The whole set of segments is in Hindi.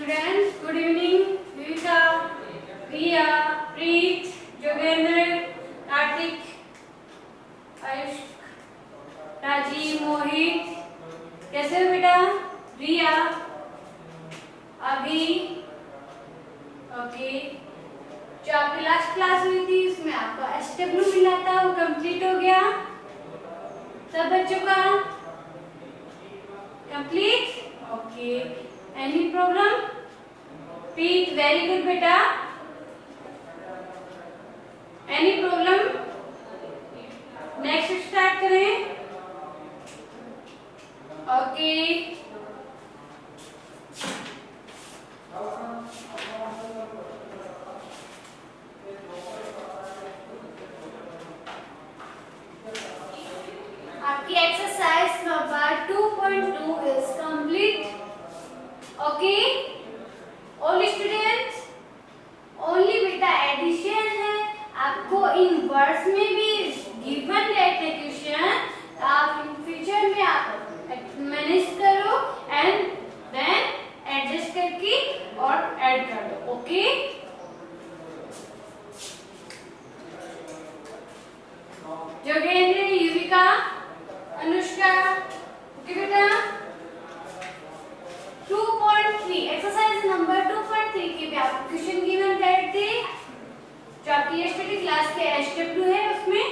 students, good evening. Viveka, Priya, Preet, Jogendra, Kartik, Ayush, Rajiv, मोहित, कैसे हो बेटा? रिया, अभी, ओके। जो आपकी लास्ट क्लास हुई थी उसमें आपका एसडब्ल्यू मिला था वो कंप्लीट हो गया सब बच्चों का complete, okay. Any problem? Preet, very good बेटा। Any problem? नेक्स्ट स्टार्ट करें, ओके। आपकी exercise number 2.2 is complete, okay. All students, only बेटा एडिशन है, आपको इन वर्ड्स में भी गिवन रहते क्वेश्चन, आप इन फ्यूचर में आप मैनेज करो एंड देन एडजस्ट करके और ऐड कर दो, ओके। जोगेंद्र, युविका, अनुष्का, ओके बेटा। 2.3 एक्सरसाइज नंबर 2.3 के भी आपको क्वेश्चन गिवन रहते थे जो आपकी यस्टरडे क्लास के एसडब्ल्यू है उसमें,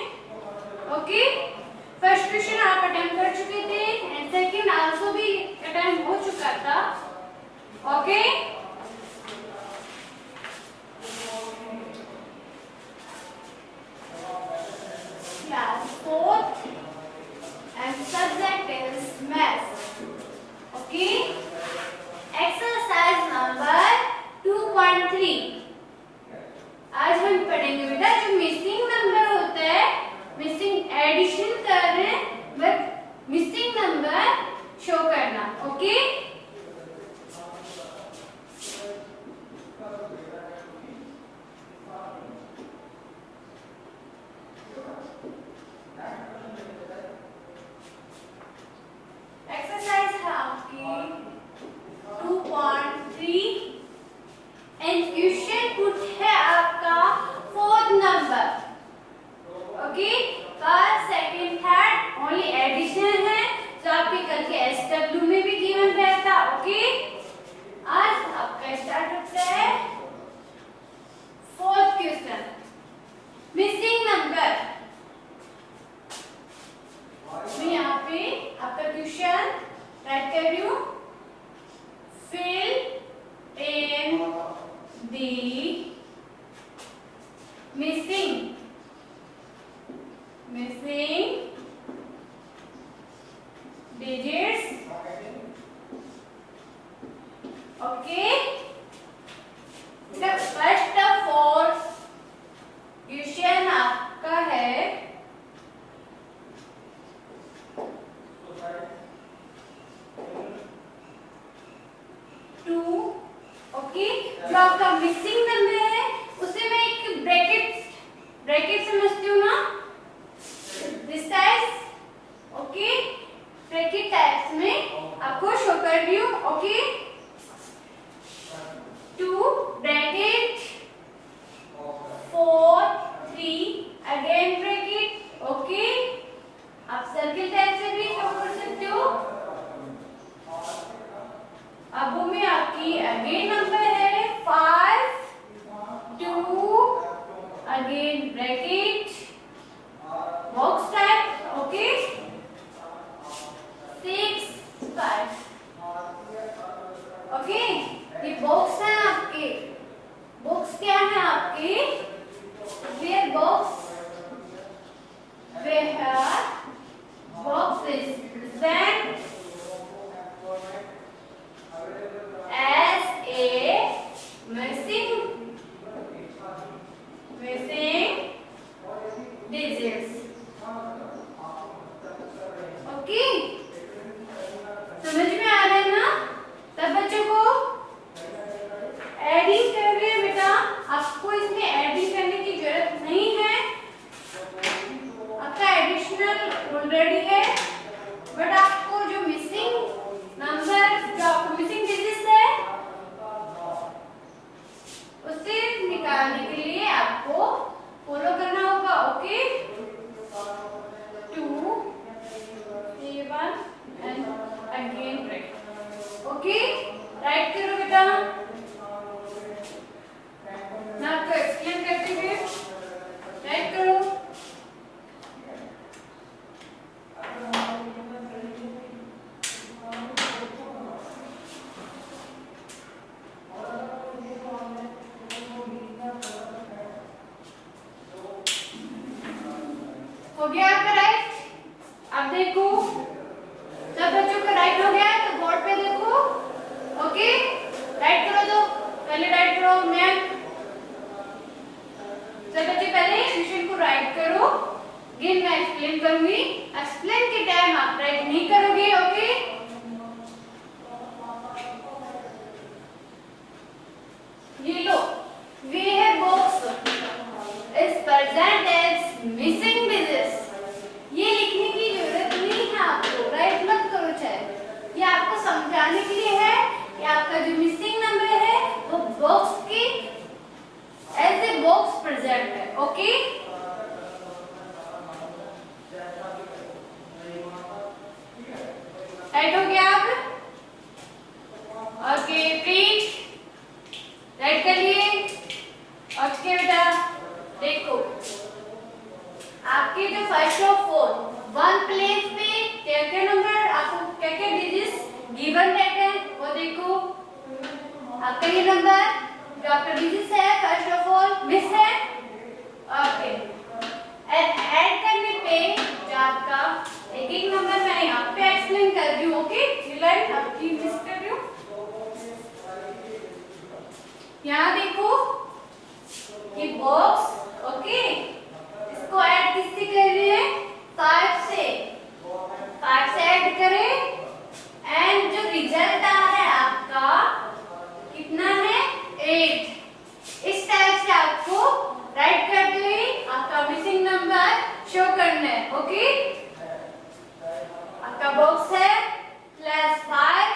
ओके। फर्स्ट क्वेश्चन आप अटेम्प्ट कर चुके थे एंड सेकंड आल्सो भी अटेम्प्ट हो चुका था, okay. Class 4th and subject is maths, okay. Exercise number 2.3 आज हम पढ़ेंगे बेटा जो मिसिंग नंबर होता है, मिसिंग एडिशन कर रहे हैं बट मिसिंग नंबर शो करना, ओके। एक्सरसाइज है आपकी 2.3 एंड क्वेश्चन पुट है आपका 4th number, okay. First second third only addition है जो आपके कल के एसडब्ल्यू में भी गिवन रहता, ओके। आज आपका स्टार्ट होता है 4th क्वेश्चन, मिसिंग नंबर। मैं यहाँ पे आपका क्वेश्चन राइट कर रही हूँ, fill in the missing digits, okay. The first of all question आपका है 2, ओके। जो आपका मिसिंग नंबर है उसे मैं एक ब्रैकेट समझती हूँ ना, this types, okay. Bracket types में आपको शो कर रही हूँ, okay. 2 bracket 4 3 again bracket, okay. आप सर्किल टाइप से भी शो कर सकते हो। अब वो में आपकी अगेन नंबर है 5 2 again bracket box type, okay. 6 5 okay, right करो बेटा। मैं आपको एक्सप्लेन करती हूँ, राइट करो। हो गया आपका राइट? अब देखो, सब बच्चों का राइट हो गया तो बोर्ड पे देखो। ओके, राइट करो। तो पहले राइट करो मैम। सब बच्चे पहले क्वेश्चन को राइट करो, फिर मैं एक्सप्लेन करूंगी। एक्सप्लेन के टाइम आप राइट नहीं करोगे। ओके, ये लो, we have box is present as missing digits. ये लिखने की जरूरत नहीं है आपको, राइट मत करो चाहे। ये आपको समझाने के लिए है कि आपका जो मिसिंग नंबर है वो बॉक्स की एज ए बॉक्स प्रेजेंट है। ओके, राइट हो गया आप? ओके, प्लीज राइट कर लिए? ओके बेटा, देखो आपके जो first of all one place पे क्या क्या नंबर आपको क्या क्या डिजिट्स गिवन रहते हैं वो देखो। आपका ये नंबर जो आपका डिजिट्स है फर्स्ट ऑफ ऑल मिस है। ओके, ऐड करने पे जो आपका एक एक नंबर मैं यहाँ पे एक्सप्लेन कर रही हूँ। ओके, ये लाइन आपकी मिस कर रही हूँ। यहाँ देखो ये बॉक्स, ओके, इसको ऐड किससे कर रहे हैं? 5 से। 5 से ऐड करें एंड जो रिजल्ट आ रहा है आपका कितना है? 8। इस टाइप से आपको राइट करते हुए आपका मिसिंग नंबर शो करना है। ओके, आपका बॉक्स है +5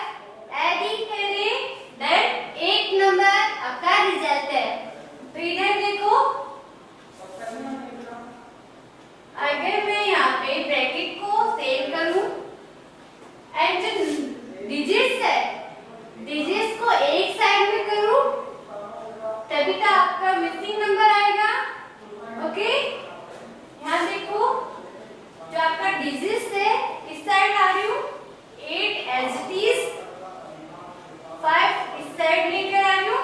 एडिंग करें देन 8 नंबर आपका रिजल्ट है। तो इधर देखो, अगर मैं यहाँ पे ब्रैकेट को सेव करूं एंड जो डिजिट्स है डिजिट्स को एक साइड में करूं तभी तो आपका मिसिंग नंबर आएगा। ओके, यहाँ देखो जो आपका डिजिट्स है इस साइड आ रही हूँ, 8 एज इट इज, 5 इस साइड लेकर आ रही हूँ।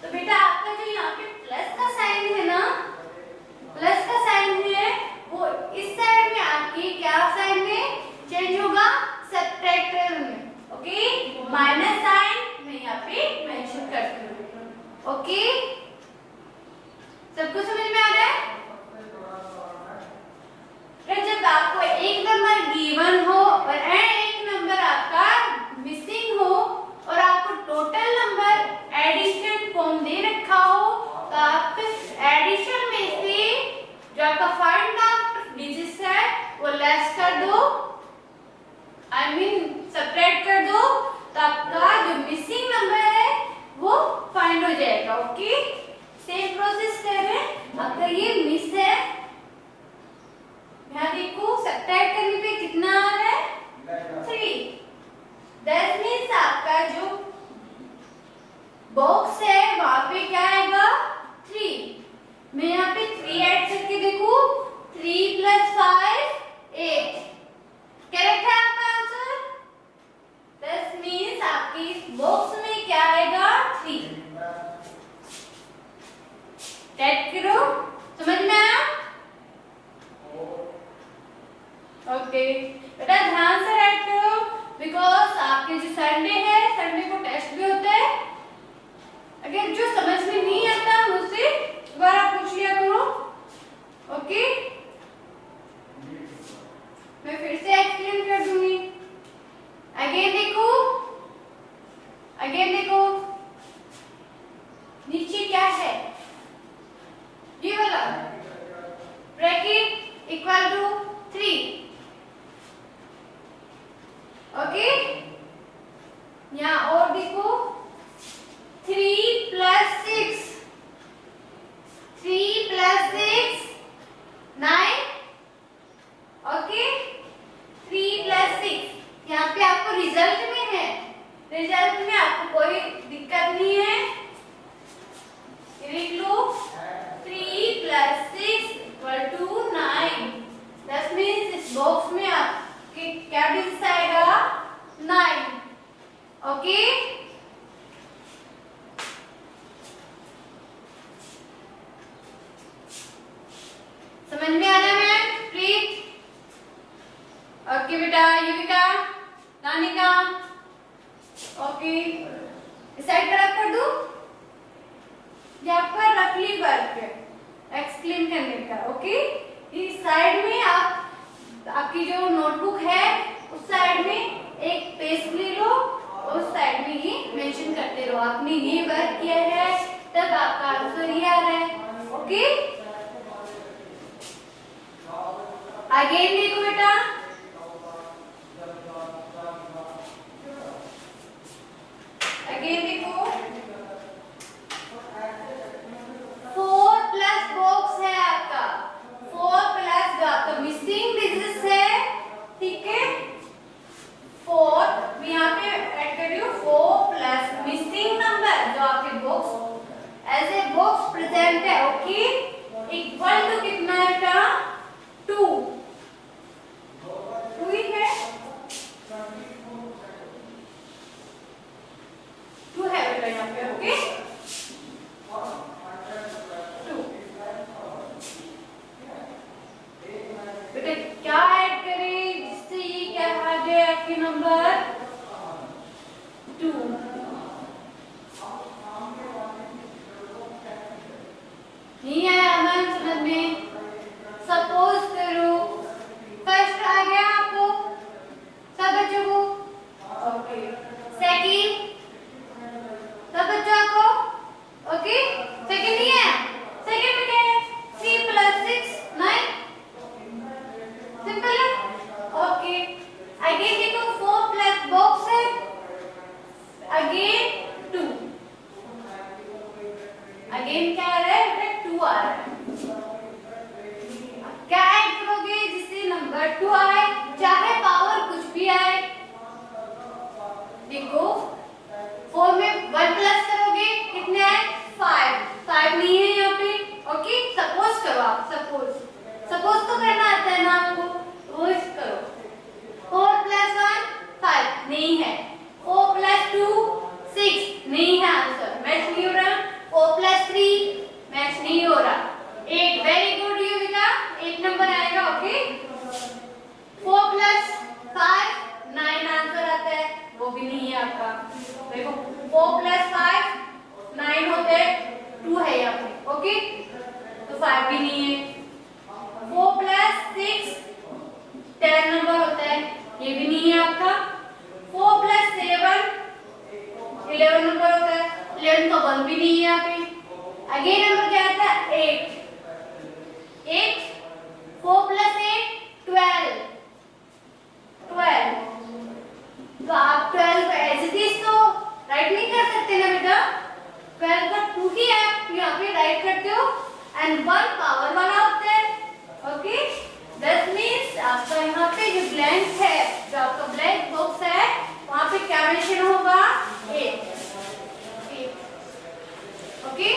तो बेटा आपका जो यहाँ पे प्लस का साइन है ना, प्लस का साइन है वो इस साइड में आपकी क्या साइन में चेंज होगा? सब्ट्रैक्टर में। ओके, माइनस साइन मैं यहाँ पे मेंशन करती हूँ। ओके, सबको समझ में आ रहा है? जब आपको एक नंबर गिवन हो और एक नंबर आपका मिसिंग हो और आपको टोटल नंबर एडिशन फॉर्म दे रखा हो तो आप एडिशन में से जो आपका फाइंड आउट डिजिट्स है वो लेस कर दो, आई मीन सबट्रैक्ट कर दो, तो आपका जो मिसिंग नंबर है वो फाइंड हो जाएगा। ओके, सेम प्रोसेस कर रहे हैं। आपका ये मिस है, यहाँ देखो सबट्रैक्ट करने पे कितना आ रहा है? 3। दैट मीन्स आपका जो बॉक्स है वहां पे क्या आएगा? 3। मैं यहाँ पे 3 ऐड करके देखो, 3 + 5 8। करेक्ट है आपका आंसर? दैट मीन्स आपकी इस बॉक्स में क्या आएगा? 3। टाइप करो, समझ में आया? ओके बेटा, ध्यान से राइट करो बिकॉज आपके जो संडे है, संडे को टेस्ट भी होता है। अगर जो समझ में नहीं आता मुझसे दोबारा पूछ लिया करो। ओके, मैं फिर से एक्सप्लेन कर दूंगी। अगेन देखो, अगेन देखो नीचे क्या है? ये वाला ब्रैकेट इक्वल टू 3। ओके, यहाँ और देखो 3 + 6, 3 + 6 9। ओके, 3 + 6 यहाँ पे आपको रिजल्ट में है, रिजल्ट में आपको कोई दिक्कत नहीं है, लिख लो 3 + 6 = 9। दैट मीन्स इस बॉक्स में आपके क्या डिजिट आएगा 9। ओके, समझ में आ रहा है प्लीज? ओके बेटा, युविका, नानिका, ओके साइड पर कर दूं या पर रफली वर्क एक्सप्लेन करने का। ओके, इस साइड में आप आपकी जो नोटबुक है उस साइड में एक पेज ले लो और उस साइड में ही मेंशन करते रहो आपने ये वर्क किया है, तब आपका आंसर ये आ रहा है। ओके, अगेन देखो बेटा, अगेन देखो 4 प्लस बॉक्स है आपका, 4 प्लस जो आपका मिसिंग डिजिट्स है, ठीक है 4 मैं यहाँ पे ऐड कर रही हूँ 4 प्लस मिसिंग नंबर जो आपके box as a box present है। ओके, इक्वल टू कितना है बेटा 2 ही है, 2 है बेटा यहाँ पे। ओके, 2 बेटा क्या ऐड करें जिससे ये क्या आ जाए आपके नंबर 2। नहीं आया अमन समझ में? सपोज करो फर्स्ट आ गया आपको सब बच्चों को, ओके सेकंड सब बच्चों को, ओके सेकंड नहीं है, सेकंड में क्या है 3 + 6 9, सिंपल है। ओके, अगेन देखो 4 प्लस बॉक्स है, अगेन 2, अगेन क्या आ रहा है 2 आ रहा है। क्या ऐड करोगे जिससे नंबर 2 आए, चाहे पावर कुछ भी आए। देखो 4 में 1 प्लस करोगे कितने आए 5, 5 नहीं है यहाँ पे। ओके, सपोज करो आप, सपोज तो करना आता है ना आपको, वो करो 4 + 1 5 नहीं है, 4 + 2 6 नहीं है, आंसर मैच नहीं हो रहा। 4 + 3 मैच नहीं हो रहा। 8 वेरी गुड युविका, 8 नंबर आएगा। ओके, 4 + 5 9 आंसर आता है, वो भी नहीं है आपका। देखो 4 + 5 9 होते हैं, 2 है यहाँ पे। ओके, तो 5 भी नहीं है। 4 + 6 10 नंबर होता है, ये भी नहीं है आपका। 4 + 7 11 नंबर होता है, 11 तो 1 भी नहीं है यहाँ पे। अगेन नंबर क्या आता है 8, 4 + 8 12, तो आप 12 को एज इट इज तो राइट नहीं कर सकते ना बेटा, 12 का 2 ही है, यहाँ पे राइट करते हो एंड 1 पावर वाला होता है। ओके, दैट मीन्स आपका यहाँ पे जो ब्लैंक है, जो आपका ब्लैंक बॉक्स है, वहाँ पे क्या मेंशन होगा 8। ओके,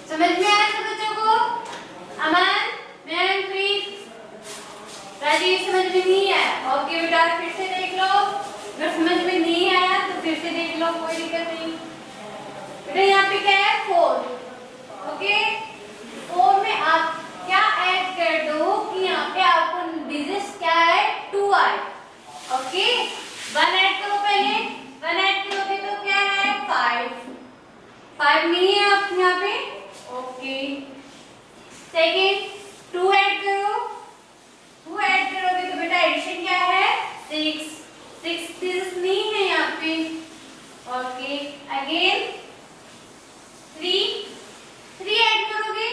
समझ में आया सब बच्चों को? अमन, मैन, प्रीत, राजीव समझ में नहीं आया? ओके बेटा, फिर से देख लो, अगर समझ में नहीं आया तो फिर से देख लो, कोई दिक्कत नहीं। बेटा यहाँ पे क्या है 4। ओके, 4 में आप क्या ऐड कर दो कि यहाँ पे आपको डिजिट्स क्या है 2 आए। ओके, 1 ऐड करो, पहले 1 ऐड करोगे तो क्या है 5 नहीं है आप यहाँ पे। ओके, सेकंड 2 ऐड करो, 2 ऐड करोगे तो बेटा एडिशन क्या है 6 डिजिट्स नहीं है यहाँ पे। ओके, अगेन 3 ऐड करोगे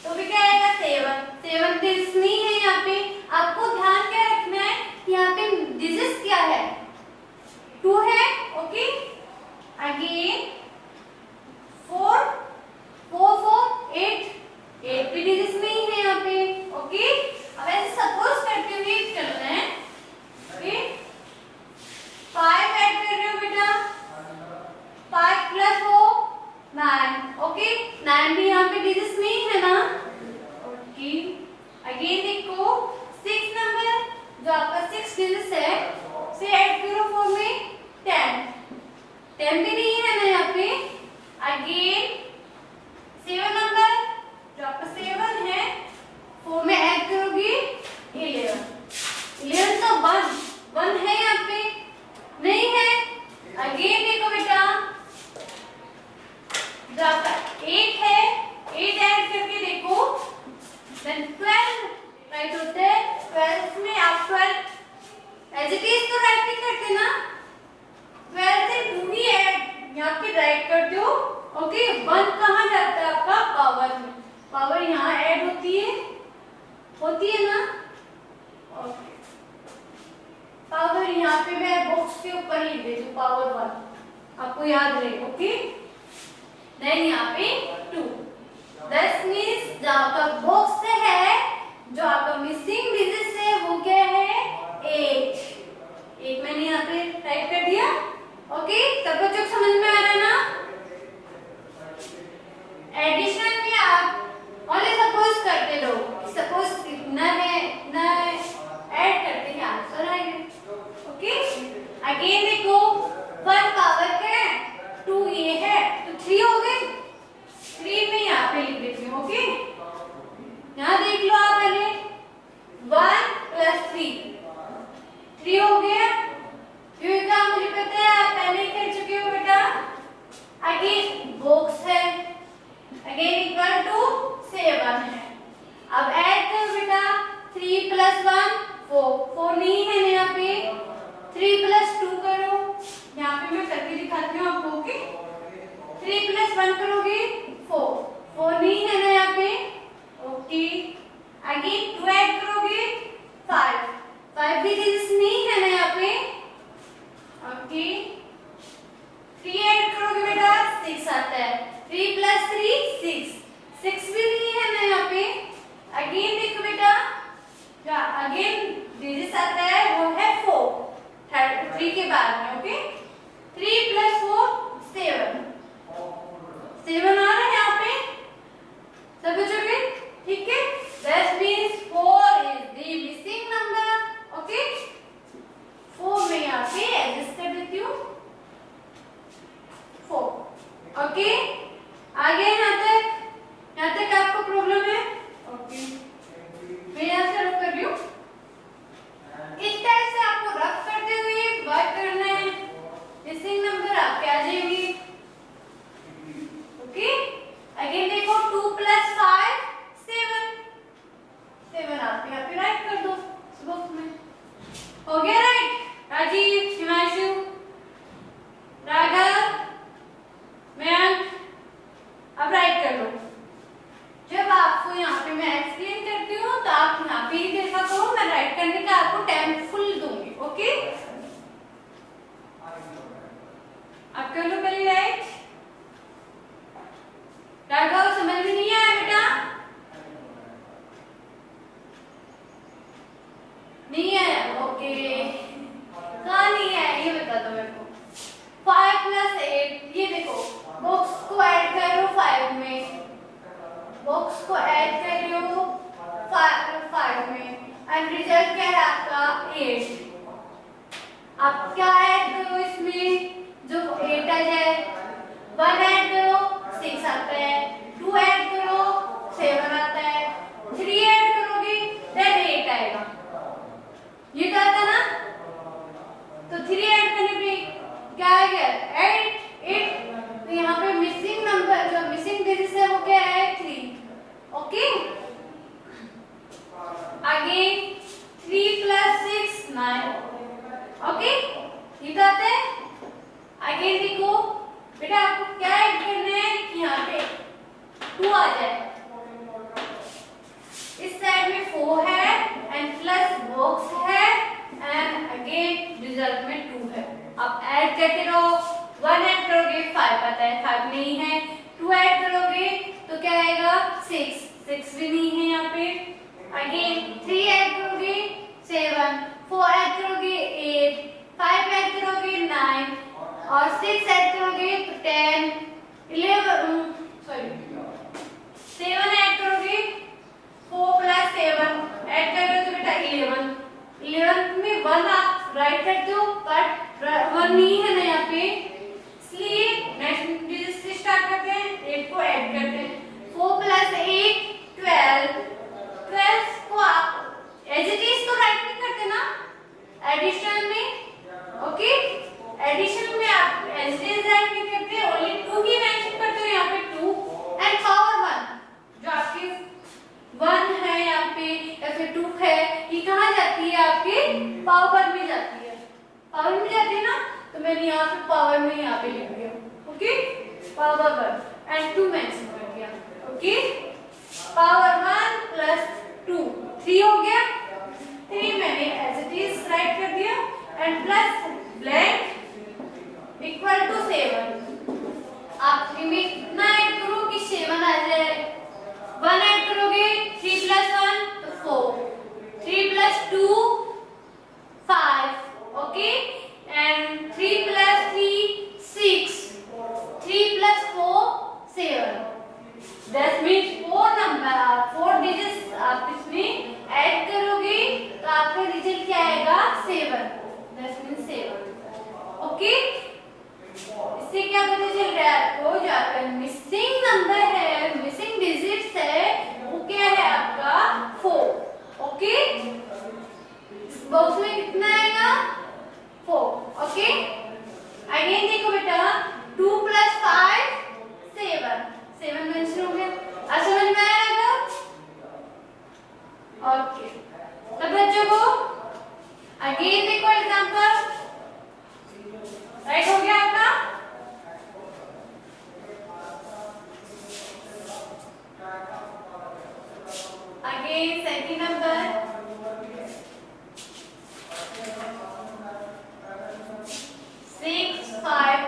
तो भी क्या आएगा 7 डिजिट्स नहीं है यहाँ पे। आपको ध्यान क्या रखना है, यहाँ पे डिजिट्स क्या है 2 है। ओके, अगेन 4 4 4 8 भी 10 भी यहाँ पे डिजिट्स नहीं है ना। ओके, अगेन देखो 6 नंबर जो आपका 6 डिजिट्स है, से ऐड करो 4 में 10, 10 भी नहीं है ना यहाँ पे। अगेन 7 नंबर जो आपका 7 है, 4 में ऐड करोगे 11, 11 तो 1 है यहाँ पे नहीं है। अगेन देखो बेटा जो आपका 8 है, 8 ऐड करके देखो, देन 12 राइट होता है। 12 में आप 12 एज इट इज तो राइट नहीं करते ना, 12 से 2 ही ऐड यहाँ पे राइट करते हो। ओके, 1 कहाँ जाता है आपका पावर में, पावर यहाँ ऐड होती है ना। ओके, पावर यहाँ पे मैं बॉक्स के ऊपर ही भेजू, पावर 1 आपको याद रहे। ओके, देन यहाँ पे 2, 10 मीन्स जो आपका बॉक्स से है, जो आपका मिसिंग डिजिट है वो क्या है 8, 8 मैंने यहाँ पे टाइप कर दिया। ओके, सब बच्चों को समझ में आ रहा है ना। एडिशन में आप ओनली सपोज करते रहो, सपोज इतना है ना, ऐड करते हैं आंसर आएगा। ओके, अगेन देखो 1 पावर क्या है 2, ये है तो 3 हो गए, 3 में यहाँ पे लिख देती हूँ। ओके, यहाँ देख लो आप पहले 1 + 3 हो गया, क्योंकि काम मुझे पता है आप पहले ही कर चुके हो बेटा। अगेन बॉक्स है, अगेन इक्वल टू 7 है। अब ऐड करो बेटा 3 + 1 4 नहीं है ना यहाँ पे, 3 + 2 करो, यहाँ पे मैं करके दिखाती हूँ आपको। ओके, 3 + 1 करोगे 4 नहीं है ना यहाँ पे। ओके, अगेन 2 ऐड करोगे 5 भी डिजिट्स नहीं है ना यहाँ पे। ओके, 3 ऐड करोगे बेटा 6 आता है, 3 + 3 6 भी नहीं है ना यहाँ पे। अगेन देखो बेटा अगेन डिजिट्स आता है वो है 4 3 के बाद में। ओके, 3 + 4 7 आ रहा है यहाँ पे सब बच्चों के, ठीक है। That means 4 is the missing number. Okay, 4 में यहाँ पे एडजस्ट कर देती हूँ 4। ओके, आगे यहाँ तक आपको प्रॉब्लम है। ओके, मैं यहाँ से रफ कर रही हूँ, इस टाइप से आपको रफ करते हुए वर्क करना है, मिसिंग नंबर आपके आ जाएंगे। ओके, अगेन देखो 2 + 5 7 आप यहाँ पे राइट कर दो इस बॉक्स में। हो गया राइट? राजीव, हिमांशु, राघव, मयंक, अब राइट कर लो। जब आपको यहाँ पे मैं एक्सप्लेन करती हूँ तो आप यहाँ पे ही देखा करो, मैं राइट करने का आपको टाइम फुल दूंगी। ओके, आप कर लो पहले राइट। राघव समझ में नहीं आया बेटा? नहीं आया? ओके, कहाँ नहीं आया ये बता दो मेरे को। 5 + 8, ये देखो बॉक्स को ऐड कर लो 5 में, बॉक्स को ऐड कर लो 5 में, एंड रिजल्ट क्या है आपका 8। आप क्या ऐड करो इसमें जो 8 आ जाए, 1 ऐड करो 6 आता है, 2 ऐड करो 7 आता है, 3 ऐड करोगे देन 8 आएगा। ये तो आता ना, तो 3 ऐड करने पे क्या आएगा 8। तो यहाँ पे मिसिंग नंबर जो मिसिंग डिजिट है वो क्या है 3। Okay, again 3 + 6 9। ओके, ये तो आता है। अगेन देखो बेटा आपको क्या ऐड करना है कि यहाँ पे 2 आ जाए, इस साइड में 4 है एंड प्लस बॉक्स है एंड अगेन रिजल्ट में 2 है। आप ऐड करते रहो, 1 ऐड करोगे 5 आता है, 5 नहीं है, 2 ऐड करोगे तो क्या आएगा 6 भी नहीं है यहाँ पे। अगेन 3 ऐड करोगे 7, 4 ऐड करोगे 8, 5 ऐड करोगे 9 और 6 ऐड करोगे तो 10 11 सॉरी मीन्स 4 डिजिट्स आप इसमें ऐड करोगे तो आपका रिजल्ट क्या आएगा 7, दैट मीन्स 7। ओके, इससे क्या पता चल रहा है आपको, जो आपका मिसिंग नंबर है, मिसिंग डिजिट्स है, वो क्या है आपका 4। ओके, इस बॉक्स में कितना आएगा 4। ओके, अगेन देखो बेटा 2 + 5 7 मेंशन हो गया। अब समझ में आया? ओके, तो बच्चों को अगेन देखो एग्जांपल, राइट हो गया आपका। अगेन सेकंड नंबर 6 5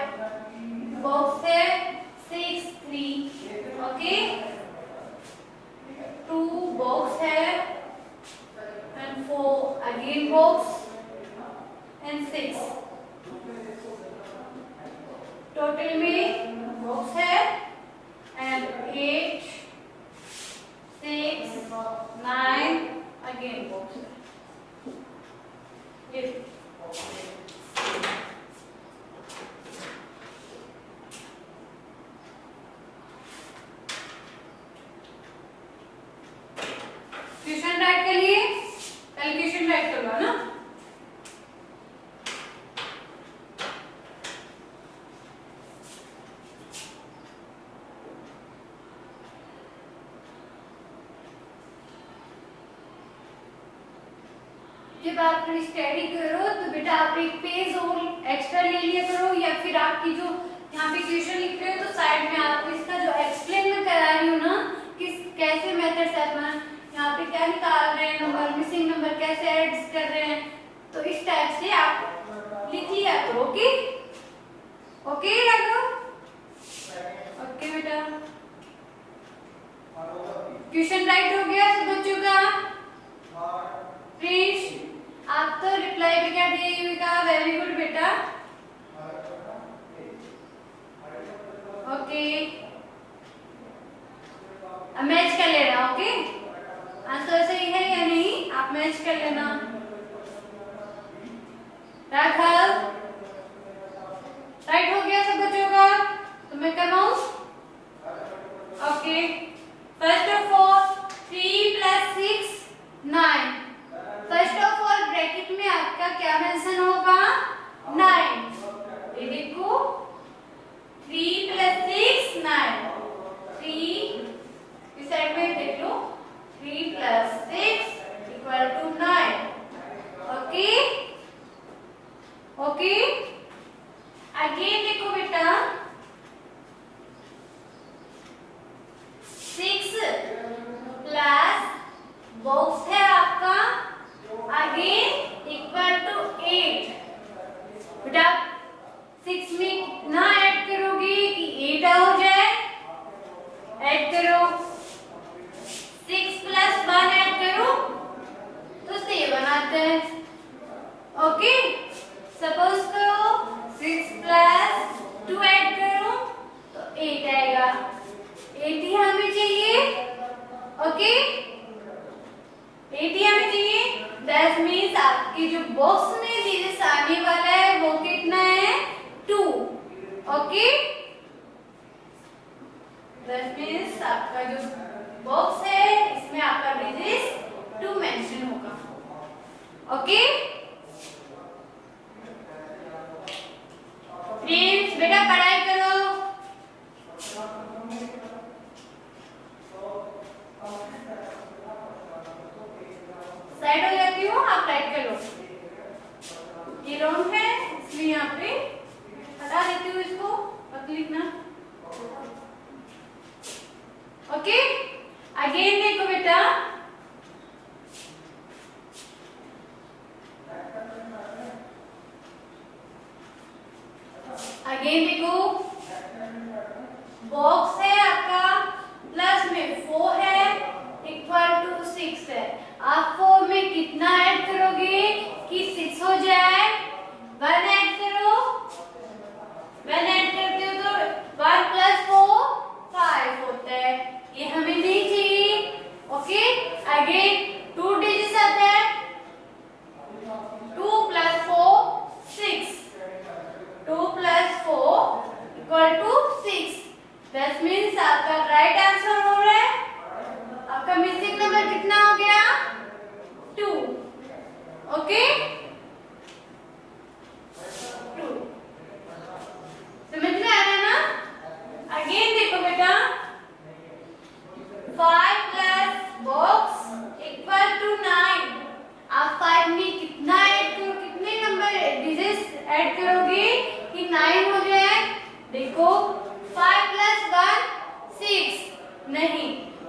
बॉक्स है 6 3। ओके, 2 बॉक्स है and 4 again box and 6 total में बॉक्स है and 8 6 9 again box है। ये क्वेश्चन राइट के लिए कैलकुलेशन राइट कर लो ना। जब आप स्टडी करो तो बेटा आप एक पेज और एक्स्ट्रा ले लिया करो, या फिर आपकी जो यहाँ पे क्वेश्चन लिख रहे हो तो साइड में आपको इसका जो एक्सप्लेन मैं करा रही हूँ ना, किस कैसे मेथड से अपन यहाँ पे क्या निकाल रहे हैं नंबर, मिसिंग नंबर कैसे ऐड कर रहे हैं, तो इस टाइप से आप लिख लिया करो। ओके ओके लगो, ओके बेटा। क्वेश्चन राइट हो गया सब बच्चों का? प्लीज आप तो रिप्लाई भी क्या दिएगा, वेरी गुड बेटा। ओके, अब मैच कर लेना। ओके, आंसर सही है या नहीं आप मैच कर लेना। राघव राइट हो गया सब बच्चों का? तो मैं कर रहा हूं। Okay, first of all 3 + 6 9। First of all bracket में आपका क्या मेंशन होगा 9। ये देखो 3 + 6 9। 3 इस साइड में देख लो, 3 + 6 = 9। ओके ओके, अगेन देखो बेटा 6 प्लस बॉक्स है आपका अगेन = 8। बेटा 6 में कितना ऐड करोगे कि 8 हो जाए? ऐड करो, 6 + 1 ऐड करो तो 7 आता है। ओके, सपोज करो 6 + 2 ऐड करो तो 8 आएगा। 8 ही हमें चाहिए। ओके, 8 ही हमें चाहिए। दैट मीन्स आपके जो बॉक्स में डिजिट्स आने वाला है वो कितना है 2। ओके, दैट मीन्स आपका जो बॉक्स है इसमें आपका डिजिट 2 मेंशन होगा। ओके प्लीज बेटा पढ़ाई करो। साइड हो जाती हूँ, आप राइट कर लो। ये रॉन्ग है इसलिए यहाँ पे हटा देती हूँ इसको, अब लिखना। ओके, अगेन देखो बेटा अगेन देखो बॉक्स है आपका प्लस में 4 है = 6 है। आप 4 में कितना ऐड करोगे कि 6 हो जाए? 1 ऐड करो, 1 ऐड करते हो तो 1 + 4 5 होता है। ये हमें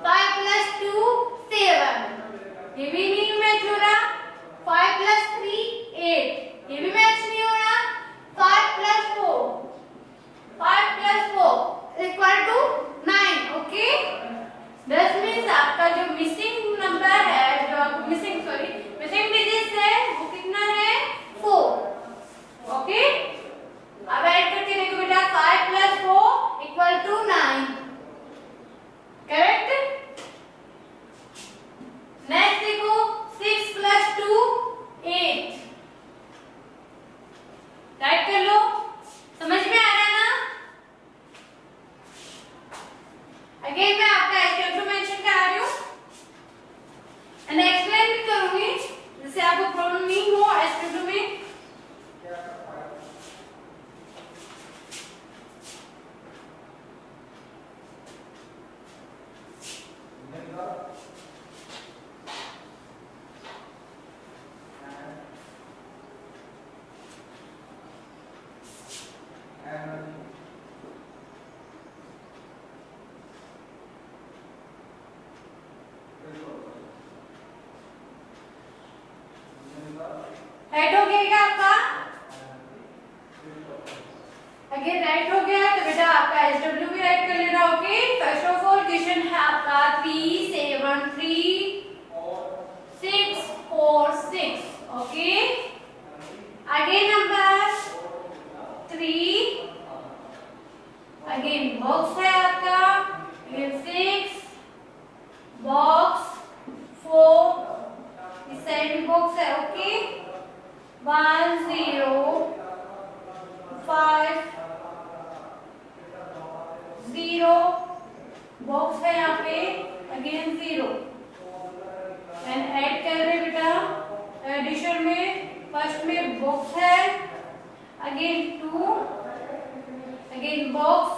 5 plus 2 7, ये भी नहीं मैच हो रहा। 5 plus 3 8, ये भी मैच नहीं हो रहा। 5 plus 4, 5 plus 4 equal to 9, okay. This means आपका जो मिसिंग नंबर है, जो आपको मिसिंग डिजिट है, वो कितना है 4, ओके। अब ऐड करके देखो बेटा, 5 plus 4 equal to 9, correct. Next देखो, 6 plus 2 8, राइट कर लो। समझ में आ रहा है ना? अगेन मैं आपका एस्टेब्लिश मेंशन कर रही हूँ एंड एक्सप्लेन भी करूंगी, जिससे आपको प्रॉब्लम नहीं हो एस्टेब्लिश में। राइट हो गया क्या आपका? अगर राइट हो गया तो बेटा आपका एसडब्ल्यू भी राइट कर लेना, okay. First of all question है आपका 3 7 3 6 4 6, okay. Again number 3, again box है आपका, अगेन 6 बॉक्स 4, इस साइड भी बॉक्स है, ओके। 1 0 5 0 बॉक्स है यहाँ पे, अगेन 0 एंड ऐड कर रहे बेटा। एडिशन में फर्स्ट में बॉक्स है, अगेन 2, अगेन बॉक्स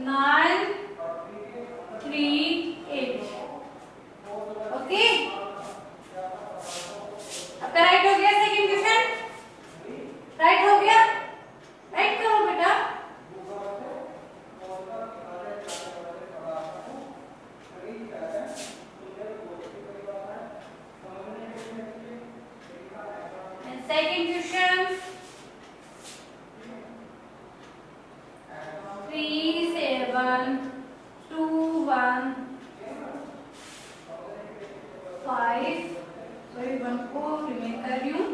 9 3 8, ओके। आपका राइट हो गया सेकंड क्वेश्चन? राइट हो गया? राइट करो बेटा। सेकंड क्वेश्चन 3 7 2 1 5, सॉरी 1 को रिमेन कर रही हूँ।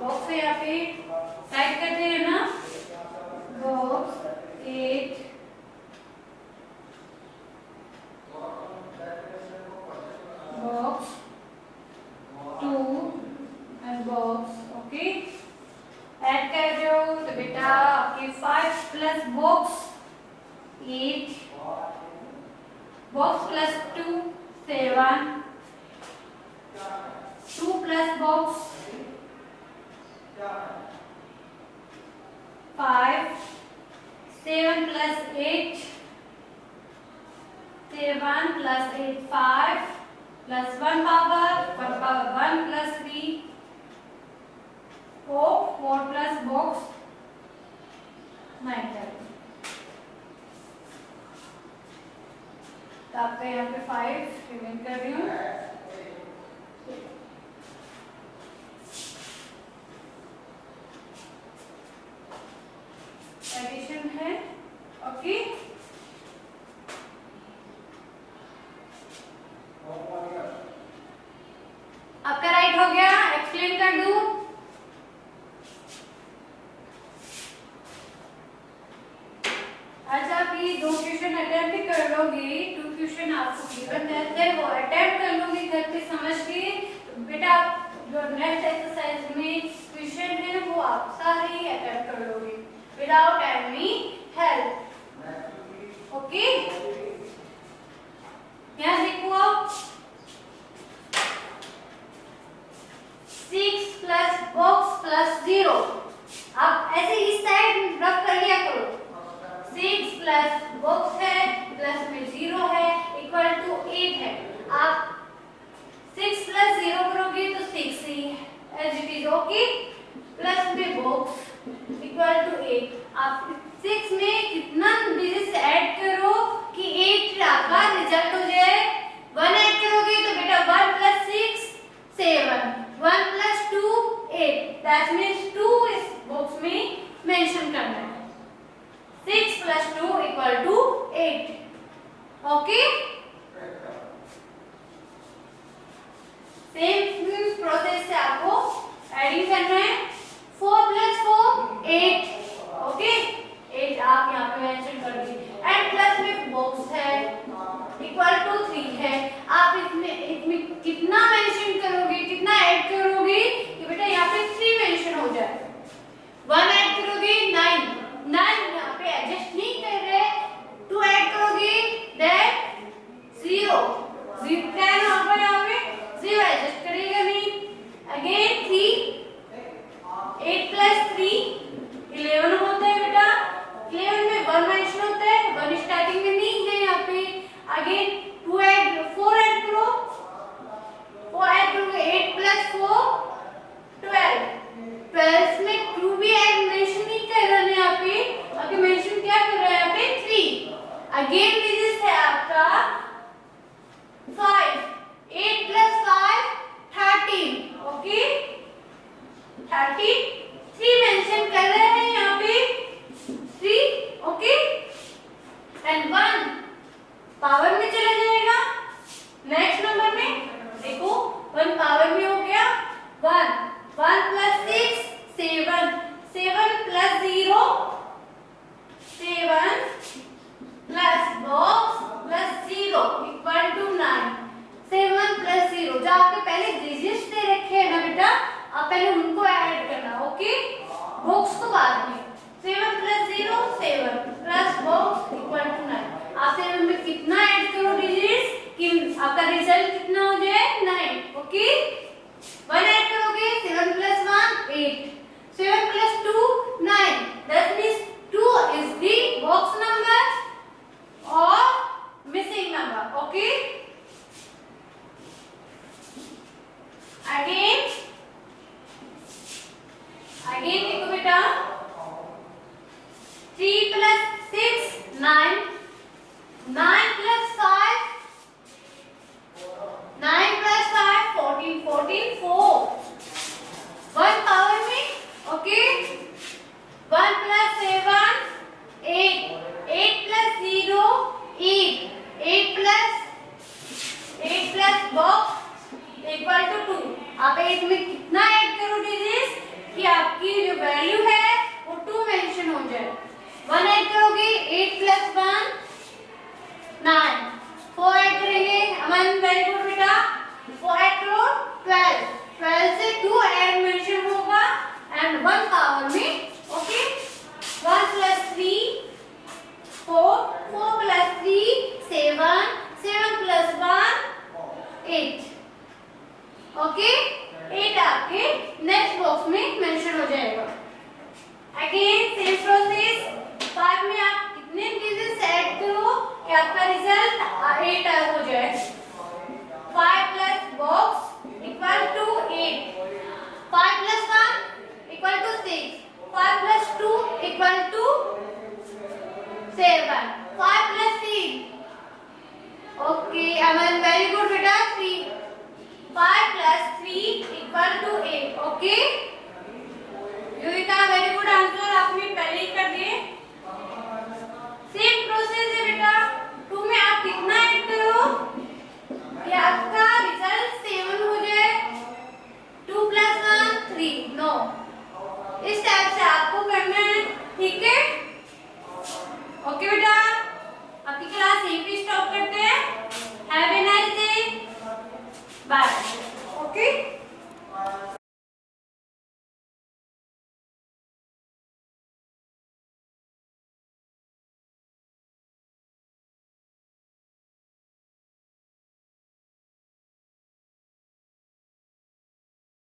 बॉक्स है यहाँ पे, टाइप करते रहना, box 8 box 2 and box, okay. Add कर रहे हो तो बेटा आपके 5 plus box 8, box plus 2 7, 2 plus box 5, 7 plus 8, 7 plus 8 5 plus 1 power 1 plus 3 4 plus box 9 तो आपका यहाँ पे 5 रिमेन कर रही हूँ। एडिशन है, ओके। आपका राइट हो गया, एक्सप्लेन कर दूं। आज आप ये 2 क्वेश्चन अटेम्प्ट कर लोगे, 2 क्वेश्चन आपको गिवन रहते हैं, वो अटेम्प्ट कर लोगे घर पे समझ के। तो बेटा जो नेक्स्ट एक्सरसाइज में क्वेश्चन है वो आप सारे ही अटेम्प्ट कर लोगे विदाउट एनी हेल्प, ओके। यहाँ देखो आप 6 प्लस बॉक्स प्लस 0, आप ऐसे इस साइड रफ कर लिया करो। 6 प्लस बॉक्स है प्लस में 0 है इक्वल टू 8 है। आप 6 प्लस 0 करोगे तो 6 ही as it is, okay. Plus में बॉक्स इक्वल टू 8। आप 6 में कितना डिजिट्स ऐड करो ओके, सेम प्रोसेस से आपको एडिंग करना है। 4 + 4 8, ओके 8 आप यहाँ पे मेंशन कर दीजिए। एंड प्लस में बॉक्स है इक्वल टू 3 है। आप इसमें कितना मेंशन करोगे, कितना ऐड करोगे कि बेटा यहाँ पे 3 मेंशन हो जाए। 1 ऐड करोगे 9, 9 यहाँ पे एडजस्ट नहीं कर रहे। 2 ऐड करोगे देन 0, 10 होगा यहाँ पे 0 एडजस्ट करेगा नहीं। अगेन 3, 8 + 3 11 होता है बेटा। 11 में 1 मेंशन होता है, 1 स्टार्टिंग में नहीं है यहाँ पे। अगेन 4 ऐड करो, 4 ऐड करोगे 8 + 4 12, 12 में 2 भी ऐड मेंशन नहीं कर रहा है यहाँ पे। आगे मेंशन क्या कर रहा है यहाँ पे 3। अगेन डिजिट है आपका 5, 8 + 5 13, ओके 13, 3 मेंशन कर रहे हैं यहाँ पे 3, ओके एंड 1 पावर में चला जाएगा। नेक्स्ट नंबर में देखो 1 पावर में हो गया 1, 1 + 6 7, 7 + 0 7 plus box plus 0 equal to 9। 7 + 0 जो आपके पहले डिजिट्स दे रखे हैं ना बेटा, आप पहले उनको ऐड करना, ओके बॉक्स को बाद में। 7 + 0 7 प्लस बॉक्स इक्वल टू 9। आप 7 में कितना ऐड करो डिजिट्स कि आपका रिजल्ट कितना हो जाए 9, ओके 1 ऐड करोगे 7 + 1 8, 7 + 2 9, that means 2 is the box number or missing number, okay again देखो बेटा 3 + 6 9, 9 + 5 9 + 5 14, 14 4 1 पावर में, ओके 1 + 7 8, 8 + 0 8, 8 + बॉक्स इक्वल टू 2। आप 8 में कितना ऐड करो डिजिट्स कि आपकी जो वैल्यू है वो 2 मेंशन हो जाए। 1 ऐड करोगे 8 + 1 9, 4 ऐड करेंगे अमन वेरी गुड बेटा 4 ऐड करो 12, 12 से 2 ऐड मेंशन होगा एंड 1 पावर में, ओके 1 + 3 4, 4 + 3 7, 7 + 1 8, ओके 8 आपके नेक्स्ट बॉक्स में मेंशन हो जाएगा। अगेन सेम प्रोसेस 5 में आप कितने डिजिट्स ऐड करो कि आपका रिजल्ट 8 हो जाए। 5 + box equal to 8, 5 + 1 equal to 6, 5 + 2 equal to 7, 5 + 3 okay Aman very good बेटा 3, 5 + 3 equal to 8, okay Yuvika very good answer आपने पहले ही कर दिए। Same process